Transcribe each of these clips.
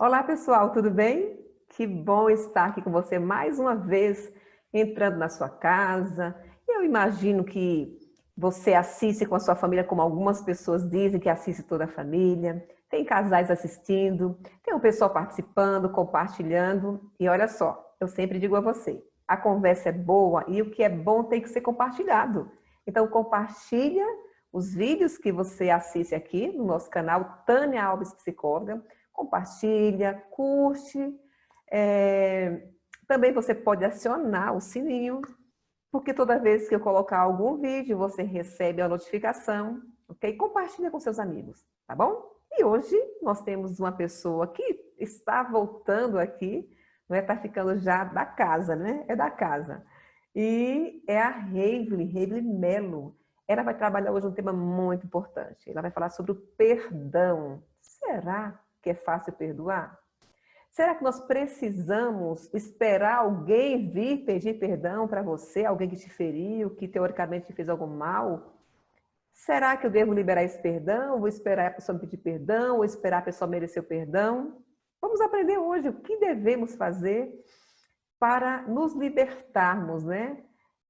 Olá, pessoal, tudo bem? Que bom estar aqui com você mais uma vez, entrando na sua casa. Eu imagino que você assiste com a sua família, como algumas pessoas dizem que assiste toda a família. Tem casais assistindo, tem um pessoal participando, compartilhando. E olha só, eu sempre digo a você, a conversa é boa e o que é bom tem que ser compartilhado. Então, compartilha os vídeos que você assiste aqui no nosso canal Tânia Alves Psicóloga. Compartilha, curte. Também você pode acionar o sininho, porque toda vez que eu colocar algum vídeo, você recebe a notificação, ok? Compartilha com seus amigos, tá bom? E hoje nós temos uma pessoa que está voltando aqui, não é? Está ficando já da casa, né? É da casa. E é a Reivli Melo. Ela vai trabalhar hoje um tema muito importante. Ela vai falar sobre o perdão. Será que é fácil perdoar? Será que nós precisamos esperar alguém vir pedir perdão para você, alguém que te feriu, que teoricamente te fez algo mal? Será que eu devo liberar esse perdão? Vou esperar a pessoa me pedir perdão? Ou esperar a pessoa merecer o perdão? Vamos aprender hoje o que devemos fazer para nos libertarmos, né?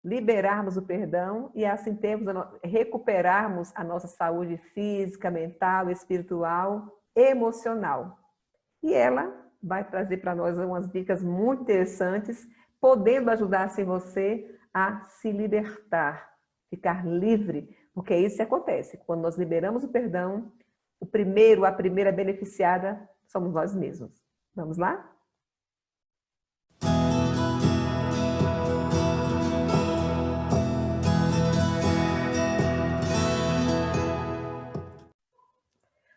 Liberarmos o perdão e assim recuperarmos a nossa saúde física, mental, espiritual, emocional. E ela vai trazer para nós umas dicas muito interessantes, podendo ajudar assim você a se libertar, ficar livre, porque é isso que acontece. Quando nós liberamos o perdão, a primeira beneficiada somos nós mesmos. Vamos lá?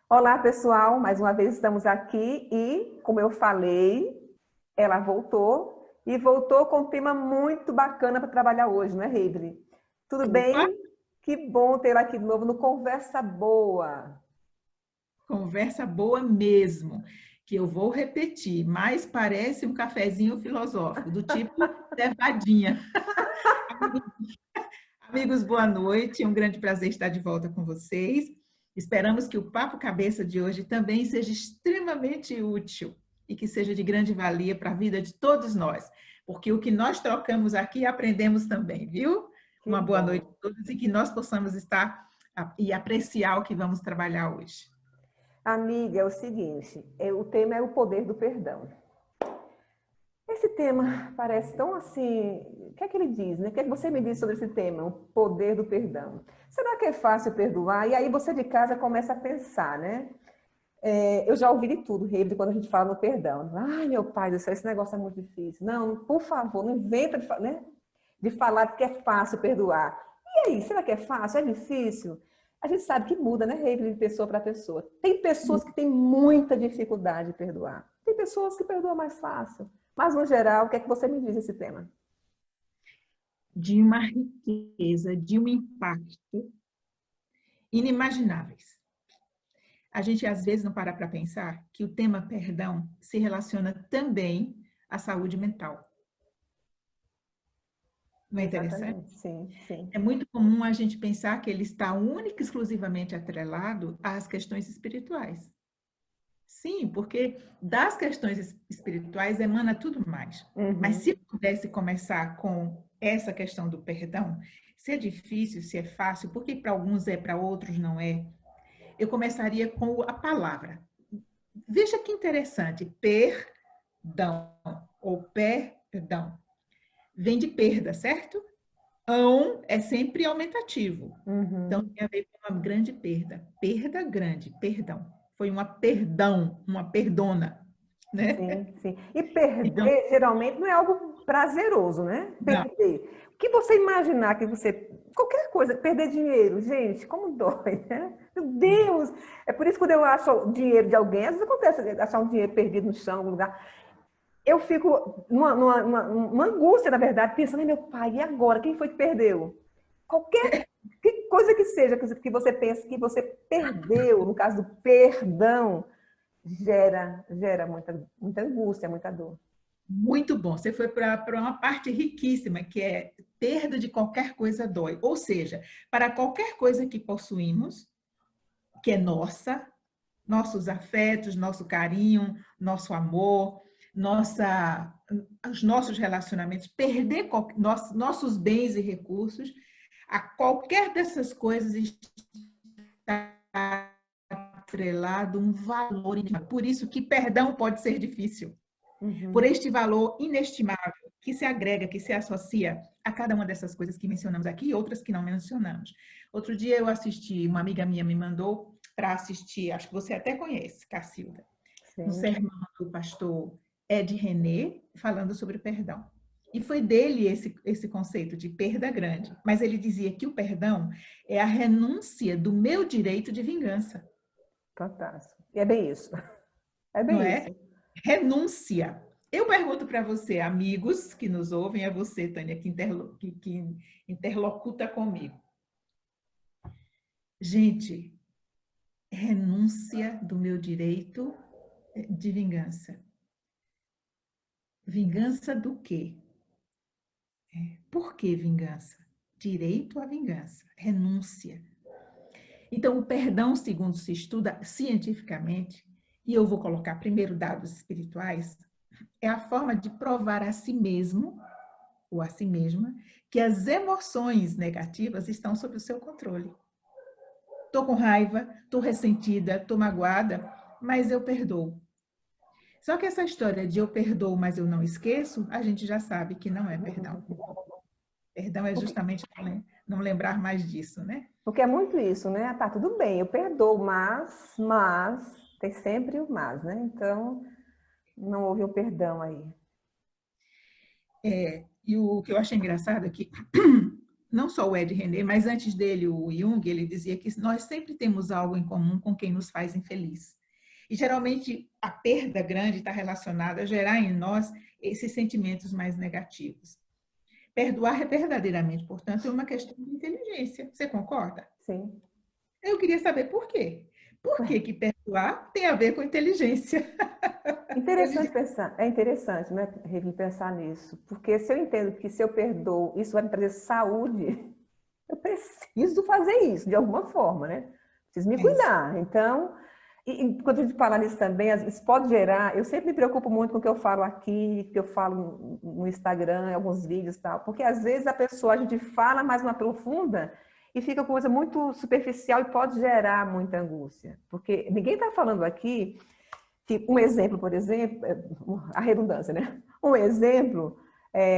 Olá, pessoal, mais uma vez estamos aqui e, como eu falei, ela voltou e voltou com um tema muito bacana para trabalhar hoje, não é, Reivli? Tudo Opa, bem? Que bom tê-la aqui de novo no Conversa Boa. conversa boa mesmo, que eu vou repetir, mas parece um cafezinho filosófico, do tipo cevadinha. Amigos, amigos, boa noite, é um grande prazer estar de volta com vocês. Esperamos que o Papo Cabeça de hoje também seja extremamente útil e que seja de grande valia para a vida de todos nós, porque o que nós trocamos aqui aprendemos também, viu? Que Uma boa noite bom. a todos e que nós possamos estar e apreciar o que vamos trabalhar hoje. Amiga, é o seguinte, o tema é o poder do perdão. Esse tema parece tão assim... O que é que ele diz, né? O que é que você me diz sobre esse tema, o poder do perdão? Será que é fácil perdoar? E aí você de casa começa a pensar, né? Eu já ouvi de tudo, Reide, quando a gente fala no perdão. Ai, meu pai do céu, esse negócio é muito difícil. Não, por favor, não inventa né, de falar que é fácil perdoar. E aí, será que é fácil? É difícil? A gente sabe que muda, né, Reide, de pessoa para pessoa. Tem pessoas que têm muita dificuldade de perdoar. Tem pessoas que perdoam mais fácil. Mas, no geral, o que é que você me diz desse tema? De uma riqueza, de um impacto inimagináveis. A gente às vezes não para pensar que o tema perdão se relaciona também à saúde mental. Não é interessante? Exatamente, sim, sim. É muito comum a gente pensar que ele está única e exclusivamente atrelado às questões espirituais. Sim, porque das questões espirituais emana tudo mais. Mas se Uhum. eu pudesse começar com essa questão do perdão, se é difícil, se é fácil, porque para alguns é, para outros não é, eu começaria com a palavra. Veja que interessante, perdão ou perdão. Vem de perda, certo? Ão é sempre aumentativo. Então, Uhum. tem a ver com uma grande perda. Perda grande, perdão. Foi uma perdão, uma perdona, né? Sim, sim. E Então, perder geralmente não é algo prazeroso, né? não, Perder. O que você imaginar que você. Qualquer coisa, perder dinheiro, gente, como dói, né? Meu Deus! É por isso que quando eu acho dinheiro de alguém, às vezes acontece achar um dinheiro perdido no chão, em algum lugar. Eu fico numa angústia, na verdade, pensando, meu pai, e agora? Quem foi que perdeu? Qualquer que coisa que seja que você pense que você perdeu, no caso do perdão, gera muita angústia, muita dor. muito bom. Você foi para uma parte riquíssima, que é perda de qualquer coisa dói. Ou seja, para qualquer coisa que possuímos, que é nossa, nossos afetos, nosso carinho, nosso amor, os nossos relacionamentos, perder nossos bens e recursos, a qualquer dessas coisas está atrelado um valor inestimável. Por isso que perdão pode ser difícil. Por este valor inestimável que se agrega, que se associa a cada uma dessas coisas que mencionamos aqui e outras que não mencionamos. Outro dia eu assisti, uma amiga minha me mandou para assistir, acho que você até conhece, Cacilda, um sermão do pastor Ed René, falando sobre o perdão. E foi dele esse conceito de perda grande. Mas ele dizia que o perdão é a renúncia do meu direito de vingança. Fantástico. E é bem isso. É bem não isso. É? Renúncia. Eu pergunto para você, amigos que nos ouvem, é você, Tânia, que interlocuta comigo. Gente, renúncia do meu direito de vingança. Vingança do quê? Por que vingança? Direito à vingança, renúncia. Então, o perdão, segundo se estuda cientificamente, e eu vou colocar primeiro dados espirituais, é a forma de provar a si mesmo ou a si mesma que as emoções negativas estão sob o seu controle. Estou com raiva, estou ressentida, estou magoada, mas eu perdoo. Só que essa história de eu perdoo, mas eu não esqueço, a gente já sabe que não é perdão. Perdão é justamente não lembrar mais disso, né? Porque é muito isso, né? Tá, tudo bem, eu perdoo, mas, tem sempre o mas, né? Então, não houve o perdão aí. E o que eu achei engraçado é que não só o Ed René, mas antes dele, o Jung, ele dizia que nós sempre temos algo em comum com quem nos faz infeliz. E geralmente a perda grande está relacionada a gerar em nós esses sentimentos mais negativos. Perdoar é verdadeiramente, portanto, é uma questão de inteligência. Você concorda? Sim. Eu queria saber por quê. Por que perdoar tem a ver com inteligência? É interessante, né, Revi, pensar nisso. Porque se eu entendo que se eu perdoo, isso vai me trazer saúde, eu preciso fazer isso de alguma forma, né? Preciso me cuidar. Então, quando a gente fala nisso também, isso pode gerar. Eu sempre me preocupo muito com o que eu falo aqui, que eu falo no Instagram, em alguns vídeos e tal, porque às vezes a gente fala mais uma profunda e fica coisa muito superficial e pode gerar muita angústia. Porque ninguém está falando aqui que um exemplo, por exemplo, a redundância, né? Um exemplo,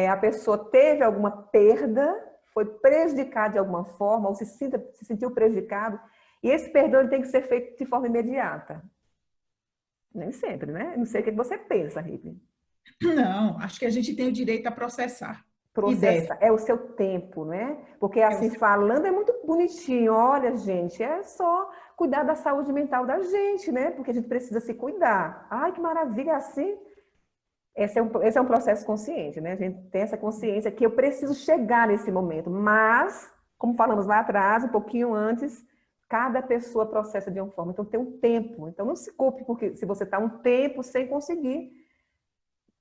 a pessoa teve alguma perda, foi prejudicada de alguma forma, ou se sentiu prejudicado, e esse perdão ele tem que ser feito de forma imediata. Nem sempre, né? Não sei o que você pensa, Ripe. Não, acho que a gente tem o direito a processar. Processar. É o seu tempo, né? Porque assim, falando é muito bonitinho. Olha, gente, é só cuidar da saúde mental da gente, né? Porque a gente precisa se cuidar. Ai, que maravilha, assim. Esse é um processo consciente, né? A gente tem essa consciência que eu preciso chegar nesse momento. Mas, como falamos lá atrás, um pouquinho antes, cada pessoa processa de uma forma. Então, tem um tempo. Então, não se culpe porque se você está um tempo sem conseguir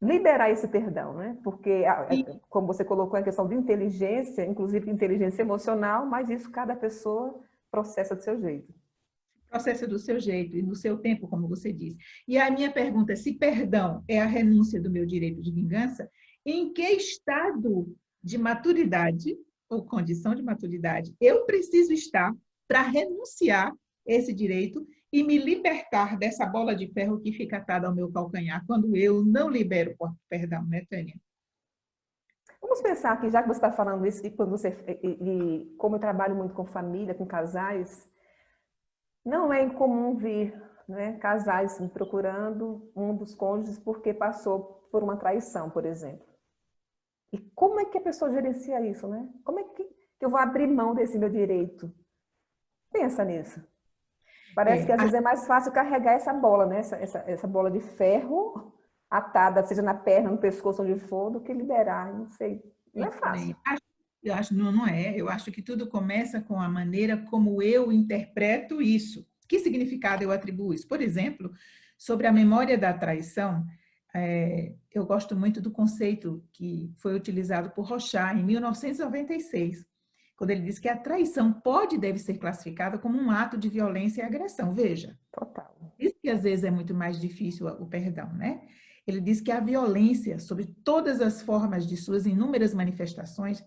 liberar esse perdão, né? Porque, como você colocou, a questão de inteligência, inclusive inteligência emocional, mas isso cada pessoa processa do seu jeito. Processa do seu jeito e no seu tempo, como você disse. E a minha pergunta é, se perdão é a renúncia do meu direito de vingança, em que estado de maturidade ou condição de maturidade eu preciso estar para renunciar esse direito e me libertar dessa bola de ferro que fica atada ao meu calcanhar quando eu não libero o perdão, né, Tânia? Vamos pensar aqui, já que você está falando isso, como eu trabalho muito com família, com casais, não é incomum vir, né, casais me procurando um dos cônjuges porque passou por uma traição, por exemplo. E como é que a pessoa gerencia isso, né? Como é que eu vou abrir mão desse meu direito? Pensa nisso. Parece que às vezes é mais fácil carregar essa bola, né? Essa bola de ferro atada, seja na perna, no pescoço, onde for, do que liberar. Não sei. Não é fácil. Eu acho, não é. Eu acho que tudo começa com a maneira como eu interpreto isso. Que significado eu atribuo isso? Por exemplo, sobre a memória da traição, eu gosto muito do conceito que foi utilizado por Rochat em 1996, quando ele diz que a traição pode e deve ser classificada como um ato de violência e agressão. Veja, Total. diz que às vezes é muito mais difícil o perdão, né? Ele diz que a violência, sob todas as formas de suas inúmeras manifestações,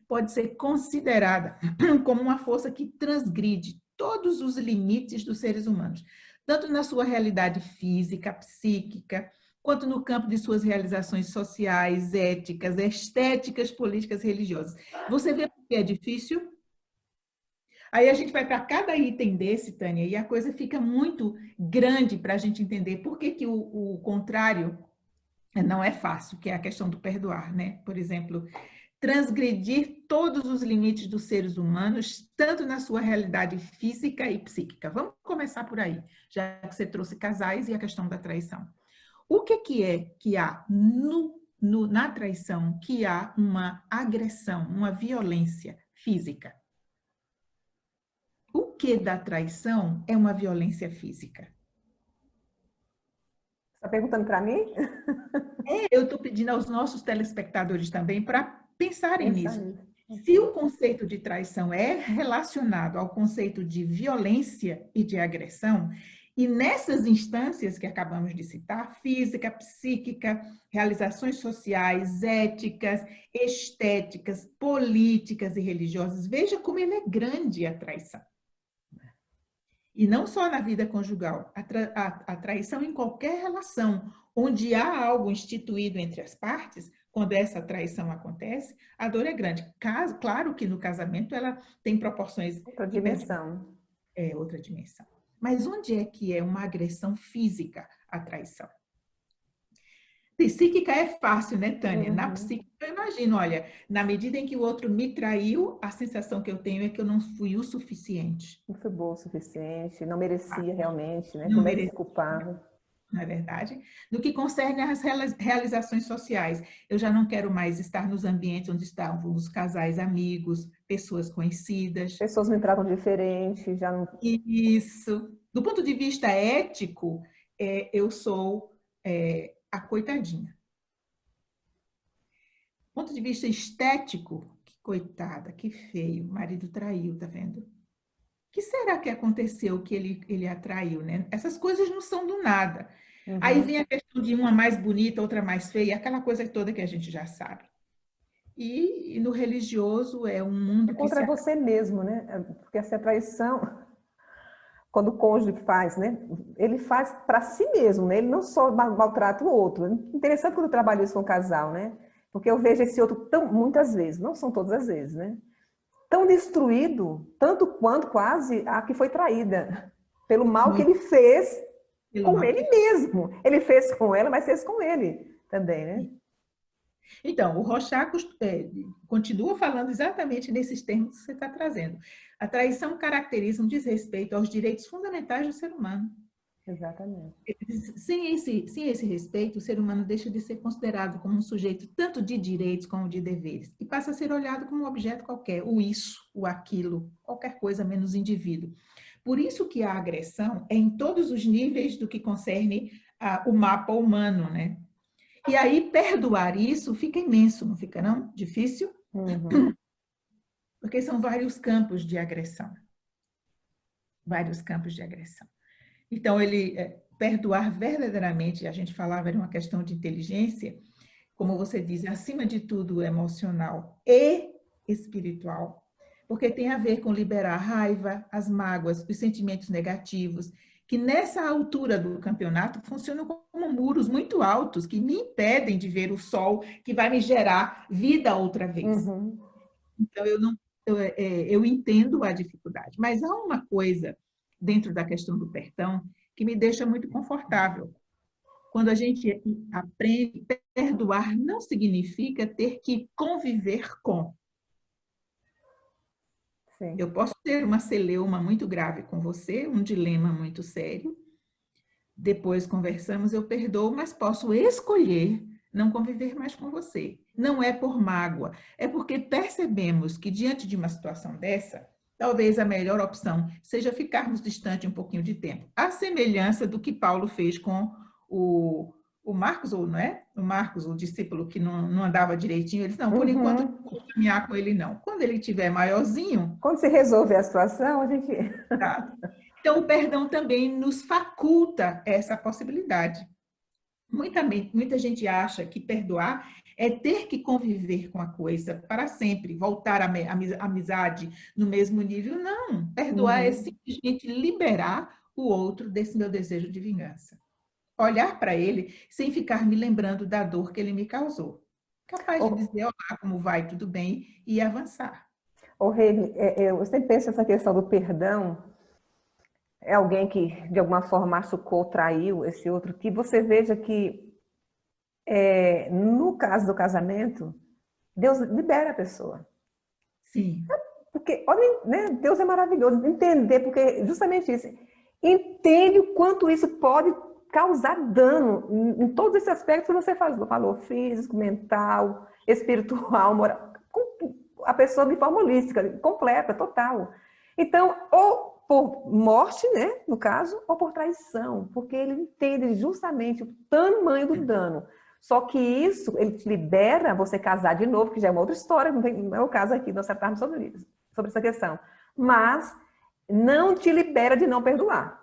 pode ser considerada como uma força que transgride todos os limites dos seres humanos, tanto na sua realidade física, psíquica, quanto no campo de suas realizações sociais, éticas, estéticas, políticas, religiosas. Você vê que é difícil? Aí a gente vai para cada item desse, Tânia, e a coisa fica muito grande para a gente entender por que o contrário não é fácil, que é a questão do perdoar, né? Por exemplo, transgredir todos os limites dos seres humanos, tanto na sua realidade física e psíquica. Vamos começar por aí, já que você trouxe casais e a questão da traição. O que é que há na traição, que há uma agressão, uma violência física? O que da traição é uma violência física? Está perguntando para mim? Eu estou pedindo aos nossos telespectadores também para pensarem Pensar nisso. nisso. Se o conceito de traição é relacionado ao conceito de violência e de agressão, e nessas instâncias que acabamos de citar, física, psíquica, realizações sociais, éticas, estéticas, políticas e religiosas, veja como ele é grande a traição. E não só na vida conjugal, a traição em qualquer relação, onde há algo instituído entre as partes, quando essa traição acontece, a dor é grande. Claro que no casamento ela tem proporções... Outra dimensão. É outra dimensão. Mas onde é que é uma agressão física a traição? Psíquica é fácil, né, Tânia? Na psíquica, eu imagino, olha, na medida em que o outro me traiu, a sensação que eu tenho é que eu não fui o suficiente. Não foi boa o suficiente, não merecia realmente, né? Não Começa a se merecia, culpar. não é verdade? No que concerne às realizações sociais, eu já não quero mais estar nos ambientes onde estavam os casais amigos, pessoas conhecidas. Pessoas me tratam diferente, já não... Isso. Do ponto de vista ético, eu sou a coitadinha. Do ponto de vista estético, que coitada, que feio, o marido traiu, tá vendo? O que será que aconteceu que ele atraiu, né? Essas coisas não são do nada. Aí vem a questão de uma mais bonita, outra mais feia, aquela coisa toda que a gente já sabe. E no religioso é um mundo que contra você mesmo, né? Porque essa traição, quando o cônjuge faz, né? Ele faz para si mesmo, né? Ele não só maltrata o outro. Interessante quando eu trabalho isso com o casal, né? Porque eu vejo esse outro muitas vezes, não são todas as vezes, né? Tão destruído, tanto quanto quase a que foi traída, pelo mal que ele fez com ele mesmo. Ele fez com ela, mas fez com ele também, né? Então, o Rorschach continua falando exatamente nesses termos que você está trazendo. A traição caracteriza um desrespeito aos direitos fundamentais do ser humano. Exatamente. Sem esse respeito, o ser humano deixa de ser considerado como um sujeito tanto de direitos como de deveres e passa a ser olhado como um objeto qualquer, o isso, o aquilo, qualquer coisa menos indivíduo. Por isso que a agressão é em todos os níveis do que concerne o mapa humano, né? E aí perdoar isso fica imenso, não fica não? Difícil? Porque são vários campos de agressão. Vários campos de agressão. Então, perdoar verdadeiramente, a gente falava, era uma questão de inteligência, como você diz, acima de tudo emocional e espiritual, porque tem a ver com liberar a raiva, as mágoas, os sentimentos negativos, que nessa altura do campeonato funcionam como muros muito altos, que me impedem de ver o sol, que vai me gerar vida outra vez. Então, eu entendo a dificuldade, mas há uma coisa dentro da questão do perdão que me deixa muito confortável. Quando a gente aprende, perdoar não significa ter que conviver com. Sim. Eu posso ter uma celeuma muito grave com você, um dilema muito sério. Depois conversamos, eu perdoo, mas posso escolher não conviver mais com você. Não é por mágoa, é porque percebemos que diante de uma situação dessa, talvez a melhor opção seja ficarmos distante um pouquinho de tempo. A semelhança do que Paulo fez com o Marcos, ou não é? O Marcos, o discípulo que não andava direitinho, ele disse, não, por enquanto não vou caminhar com ele não. Quando ele tiver maiorzinho... Quando se resolver a situação, a gente... Tá. Então, o perdão também nos faculta essa possibilidade. Muita gente acha que perdoar é ter que conviver com a coisa para sempre, voltar à amizade no mesmo nível. Não, perdoar é Uhum. simplesmente liberar o outro desse meu desejo de vingança. Olhar para ele sem ficar me lembrando da dor que ele me causou. Capaz de Ô, dizer, olá, como vai, tudo bem, e avançar. Rei, eu sempre penso nessa questão do perdão. É alguém que, de alguma forma, machucou, traiu esse outro, que você veja que, no caso do casamento, Deus libera a pessoa. Sim, Porque, olha, né, Deus é maravilhoso. Entender, porque justamente isso. Entende o quanto isso pode causar dano em todos esses aspectos que você falou, físico, mental, espiritual, moral. A pessoa de forma holística, completa, total. Então, ou por morte, né, no caso, ou por traição, porque ele entende justamente o tamanho do dano. Só que isso, ele te libera você casar de novo, que já é uma outra história, não é o caso aqui, nós tratarmos sobre isso, sobre essa questão. Mas não te libera de não perdoar.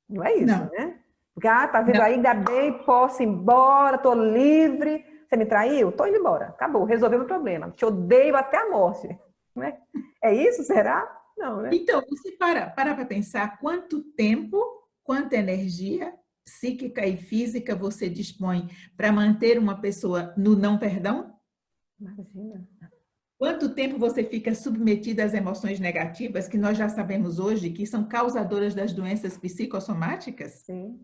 Não é isso, não, né? Porque, tá vendo não. aí, ainda bem, posso ir embora, tô livre. Você me traiu? Tô indo embora. Acabou, resolveu o problema. Te odeio até a morte. Né? É isso? Será? Não, né? Então, você para pensar quanto tempo, quanta energia psíquica e física você dispõe para manter uma pessoa no não perdão? Imagina. Quanto tempo você fica submetida às emoções negativas, que nós já sabemos hoje que são causadoras das doenças psicossomáticas? Sim.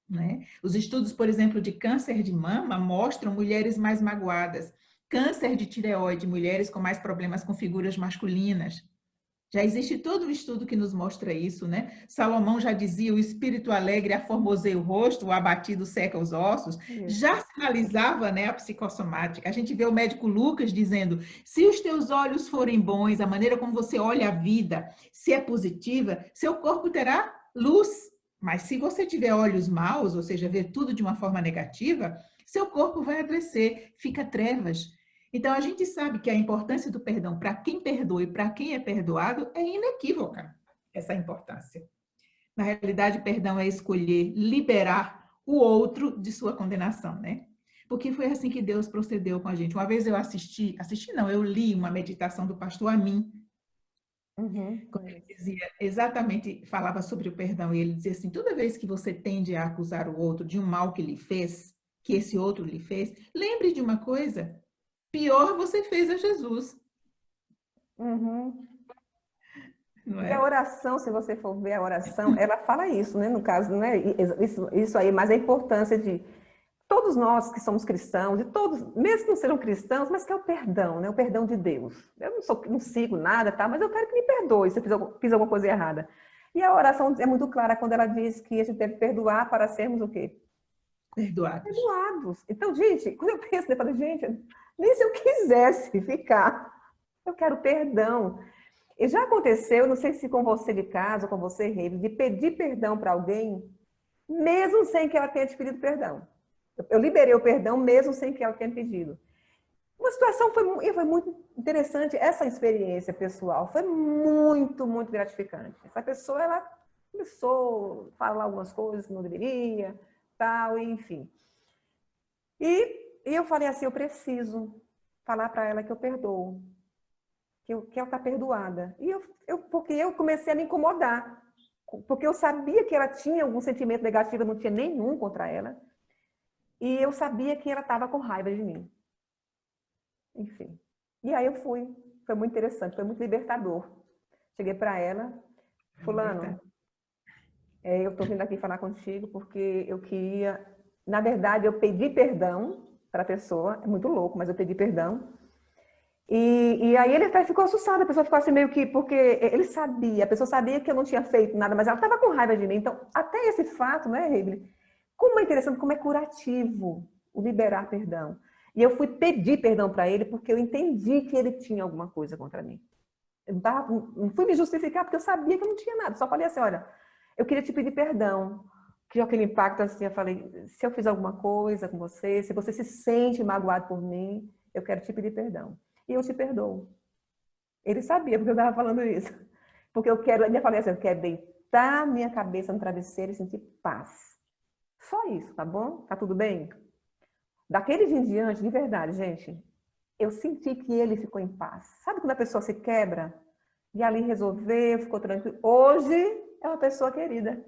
Né? Os estudos, por exemplo, de câncer de mama mostram mulheres mais magoadas, câncer de tireoide, mulheres com mais problemas com figuras masculinas. Já existe todo um estudo que nos mostra isso, né? Salomão já dizia: o espírito alegre aformoseia o rosto, o abatido seca os ossos. Isso. Já sinalizava, né, a psicossomática. A gente vê o médico Lucas dizendo: se os teus olhos forem bons, a maneira como você olha a vida, se é positiva, seu corpo terá luz. Mas se você tiver olhos maus, ou seja, ver tudo de uma forma negativa, seu corpo vai adoecer, fica trevas. Então, a gente sabe que a importância do perdão para quem perdoa e para quem é perdoado é inequívoca, essa importância. Na realidade, perdão é escolher liberar o outro de sua condenação, né? Porque foi assim que Deus procedeu com a gente. Uma vez eu assisti não, eu li uma meditação do pastor Amin, Uhum, quando ele conheço. dizia exatamente, falava sobre o perdão, e ele dizia assim: toda vez que você tende a acusar o outro de um mal que lhe fez, que esse outro lhe fez, lembre de uma coisa: pior você fez a Jesus, Uhum. não E a é? oração, se você for ver a oração, ela fala isso, né? No caso, né? Isso aí, mas a importância de todos nós que somos cristãos, e todos, mesmo que não sejam cristãos, mas que é o perdão, né? O perdão de Deus. Eu não sigo nada, tá? Mas eu quero que me perdoe se eu fiz alguma coisa errada. E a oração é muito clara quando ela diz que a gente deve perdoar para sermos o quê? Perdoados. Perdoados. Então, gente, quando eu penso, eu falo, gente, nem se eu quisesse ficar, eu quero perdão. E já aconteceu, não sei se com você de casa ou com você, Rei, de pedir perdão para alguém, mesmo sem que ela tenha te pedido perdão. Eu liberei o perdão mesmo sem que ela tenha pedido. Uma situação foi muito interessante, essa experiência pessoal foi muito, muito gratificante. Essa pessoa, ela começou a falar algumas coisas que não deveria, tal, enfim. E eu falei assim, eu preciso falar para ela que eu perdoo, que ela está perdoada. Porque eu comecei a me incomodar, porque eu sabia que ela tinha algum sentimento negativo, eu não tinha nenhum contra ela, e eu sabia que ela estava com raiva de mim. Enfim. E aí eu fui. Foi muito interessante, foi muito libertador. Cheguei para ela, fulano, Libertar. eu estou vindo aqui falar contigo porque eu queria, na verdade, eu pedi perdão para a pessoa, é muito louco, mas eu pedi perdão. E aí ele até ficou assustado, a pessoa ficou assim meio que, porque ele sabia, a pessoa sabia que eu não tinha feito nada, mas ela estava com raiva de mim. Então, até esse fato, né, Rebele, como é interessante, como é curativo o liberar perdão. E eu fui pedir perdão para ele porque eu entendi que ele tinha alguma coisa contra mim. Eu não fui me justificar porque eu sabia que eu não tinha nada. Só falei assim, olha, eu queria te pedir perdão. Que aquele impacto assim, eu falei, se eu fiz alguma coisa com você, se você se sente magoado por mim, eu quero te pedir perdão. E eu te perdoo. Ele sabia porque eu estava falando isso. Porque eu quero, ainda falei assim, eu quero deitar minha cabeça no travesseiro e sentir paz. Só isso, tá bom? Tá tudo bem? Daquele dia em diante, de verdade, gente, eu senti que ele ficou em paz. Sabe quando a pessoa se quebra? E ali resolveu, ficou tranquilo. Hoje é uma pessoa querida.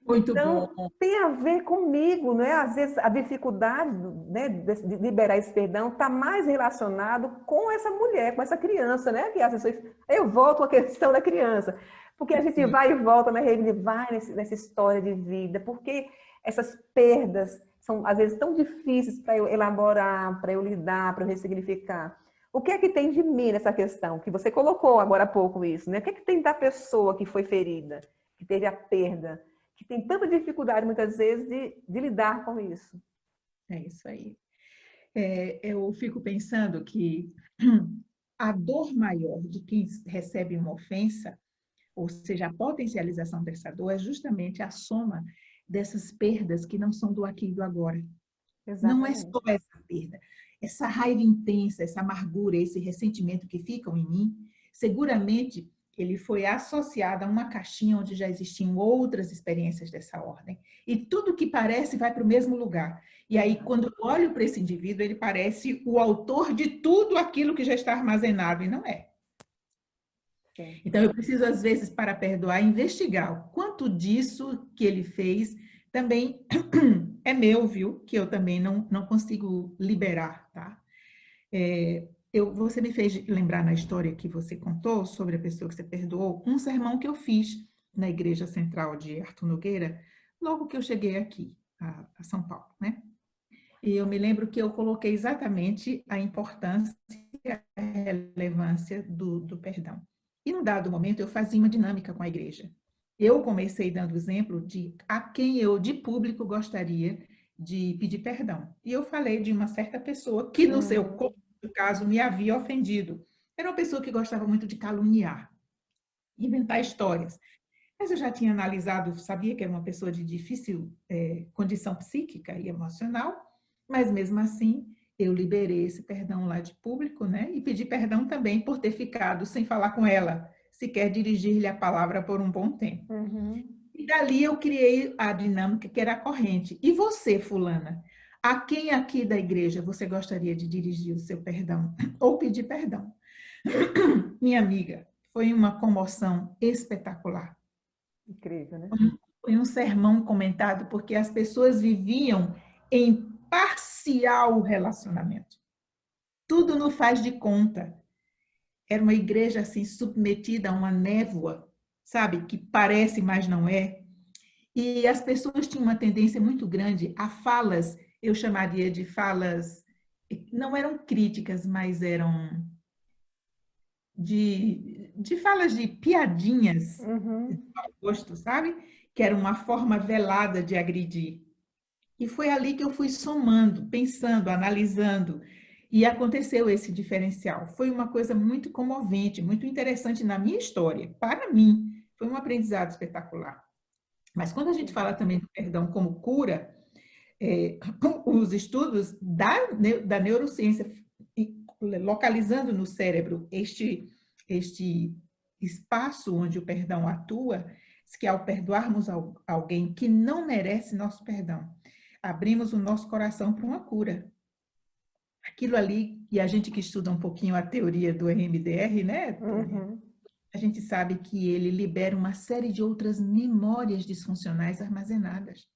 Muito bom. Então, tem a ver comigo, né? Às vezes a dificuldade, né, de liberar esse perdão está mais relacionado com essa mulher, com essa criança, né? Que às vezes eu volto à questão da criança, porque a gente Sim. vai e volta, né? Ele vai nessa história de vida, porque essas perdas são às vezes tão difíceis para eu elaborar, para eu lidar, para eu ressignificar. O que é que tem de mim nessa questão? Que você colocou agora há pouco isso, né? O que é que tem da pessoa que foi ferida, que teve a perda? Que tem tanta dificuldade, muitas vezes, de lidar com isso. É isso aí. Eu fico pensando que a dor maior de quem recebe uma ofensa, ou seja, a potencialização dessa dor, é justamente a soma dessas perdas que não são do aqui e do agora. Não é Exatamente. só essa perda. Essa raiva intensa, essa amargura, esse ressentimento que ficam em mim, seguramente ele foi associado a uma caixinha onde já existiam outras experiências dessa ordem. E tudo que parece vai para o mesmo lugar. E aí, quando eu olho para esse indivíduo, ele parece o autor de tudo aquilo que já está armazenado, e não é. Sim. Então, eu preciso, às vezes, para perdoar, investigar o quanto disso que ele fez também é meu, viu? Que eu também não consigo liberar, tá? Você me fez lembrar na história que você contou sobre a pessoa que você perdoou, um sermão que eu fiz na Igreja Central de Arthur Nogueira, logo que eu cheguei aqui, a São Paulo, né? E eu me lembro que eu coloquei exatamente a importância e a relevância do perdão. E num dado momento eu fazia uma dinâmica com a igreja. Eu comecei dando exemplo de a quem eu, de público, gostaria de pedir perdão. E eu falei de uma certa pessoa que, no seu caso, me havia ofendido. Era uma pessoa que gostava muito de caluniar, inventar histórias. Mas eu já tinha analisado, sabia que era uma pessoa de difícil condição psíquica e emocional, mas mesmo assim eu liberei esse perdão lá de público, né? E pedi perdão também por ter ficado sem falar com ela, sequer dirigir-lhe a palavra por um bom tempo. Uhum. E dali eu criei a dinâmica que era a corrente. E você, fulana, a quem aqui da igreja você gostaria de dirigir o seu perdão ou pedir perdão? Minha amiga, foi uma comoção espetacular. Incrível, né? Foi um sermão comentado porque as pessoas viviam em parcial relacionamento. Tudo no faz de conta. Era uma igreja assim submetida a uma névoa, sabe, que parece, mas não é. E as pessoas tinham uma tendência muito grande a falas, eu chamaria de falas, não eram críticas, mas eram de falas de piadinhas de Uhum. mau gosto, sabe? Que era uma forma velada de agredir. E foi ali que eu fui somando, pensando, analisando, e aconteceu esse diferencial. Foi uma coisa muito comovente, muito interessante na minha história. Para mim, foi um aprendizado espetacular. Mas quando a gente fala também do perdão como cura, os estudos da neurociência, localizando no cérebro este espaço onde o perdão atua, que ao perdoarmos alguém que não merece nosso perdão, abrimos o nosso coração para uma cura. Aquilo ali, e a gente que estuda um pouquinho a teoria do EMDR, né, Tônia? Uhum. A gente sabe que ele libera uma série de outras memórias disfuncionais armazenadas.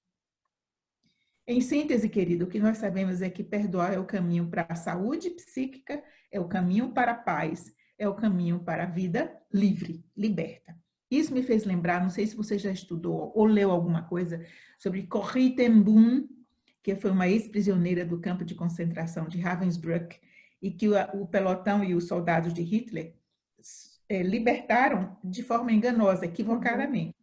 Em síntese, querido, o que nós sabemos é que perdoar é o caminho para a saúde psíquica, é o caminho para a paz, é o caminho para a vida livre, liberta. Isso me fez lembrar, não sei se você já estudou ou leu alguma coisa sobre Corrie ten Boom, que foi uma ex-prisioneira do campo de concentração de Ravensbrück, e que o pelotão e os soldados de Hitler libertaram de forma enganosa, Uhum. equivocadamente.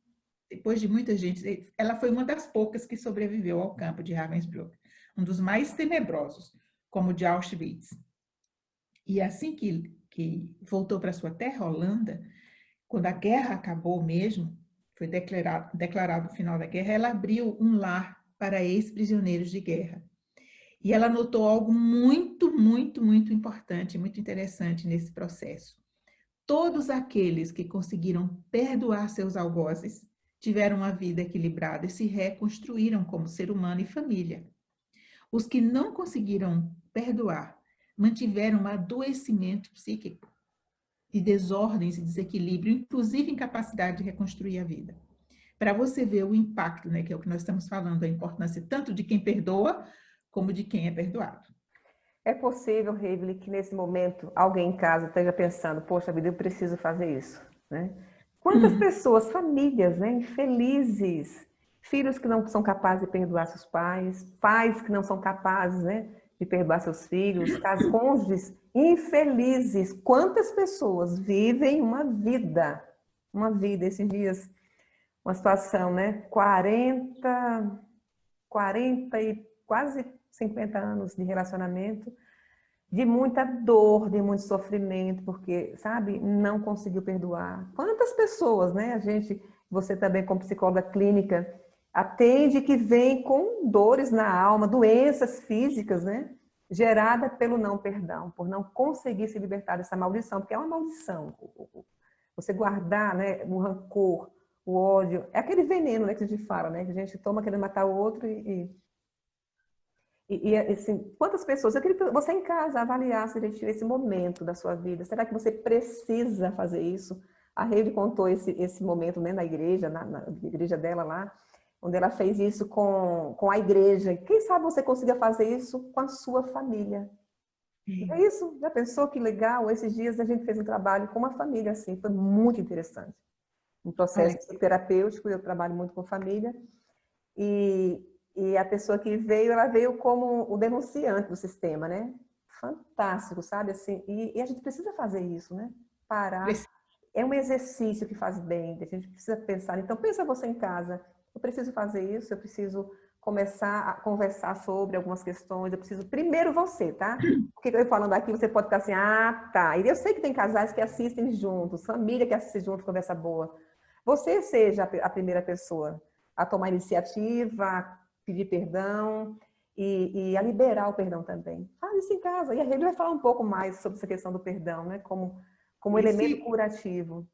Depois de muita gente, ela foi uma das poucas que sobreviveu ao campo de Ravensbrück, um dos mais tenebrosos, como o de Auschwitz. E assim que voltou para sua terra, Holanda, quando a guerra acabou mesmo, foi declarado o final da guerra, ela abriu um lar para ex-prisioneiros de guerra. E ela notou algo muito, muito, muito importante, muito interessante nesse processo. Todos aqueles que conseguiram perdoar seus algozes tiveram uma vida equilibrada e se reconstruíram como ser humano e família. Os que não conseguiram perdoar mantiveram um adoecimento psíquico e desordens e desequilíbrio, inclusive incapacidade de reconstruir a vida. Para você ver o impacto, né, que é o que nós estamos falando, a importância tanto de quem perdoa como de quem é perdoado. É possível, Reivile, que nesse momento alguém em casa esteja pensando, poxa vida, eu preciso fazer isso, né? Quantas pessoas, famílias, né, infelizes, filhos que não são capazes de perdoar seus pais, pais que não são capazes, né, de perdoar seus filhos, cônjuges infelizes. Quantas pessoas vivem uma vida, esses dias, uma situação, né, 40 e quase 50 anos de relacionamento, de muita dor, de muito sofrimento, porque, sabe, não conseguiu perdoar. Quantas pessoas, né? Você também como psicóloga clínica, atende que vem com dores na alma, doenças físicas, né? Gerada pelo não perdão, por não conseguir se libertar dessa maldição, porque é uma maldição. Você guardar, né, o rancor, o ódio, é aquele veneno, né, que a gente fala, né? Que a gente toma querendo matar o outro assim, quantas pessoas, eu queria que você em casa avaliasse direitinho esse momento da sua vida. Será que você precisa fazer isso? A Rede contou esse momento, né, na igreja, na igreja dela lá, onde ela fez isso com a igreja. Quem sabe você consiga fazer isso com a sua família? Não é isso? Já pensou que legal? Esses dias a gente fez um trabalho com uma família assim, foi muito interessante. Um processo terapêutico, eu trabalho muito com família. E a pessoa que veio, ela veio como o denunciante do sistema, né? Fantástico, sabe? Assim, e a gente precisa fazer isso, né? Parar. É um exercício que faz bem, a gente precisa pensar. Então, pensa você em casa. Eu preciso fazer isso, eu preciso começar a conversar sobre algumas questões. Eu preciso, primeiro você, tá? Porque eu falando aqui, você pode ficar assim, ah, tá. E eu sei que tem casais que assistem juntos, família que assiste junto, conversa boa. Você seja a primeira pessoa a tomar iniciativa, a pedir perdão e a liberar o perdão também. Faz isso em casa. E a Rede vai falar um pouco mais sobre essa questão do perdão, né? Como elemento curativo.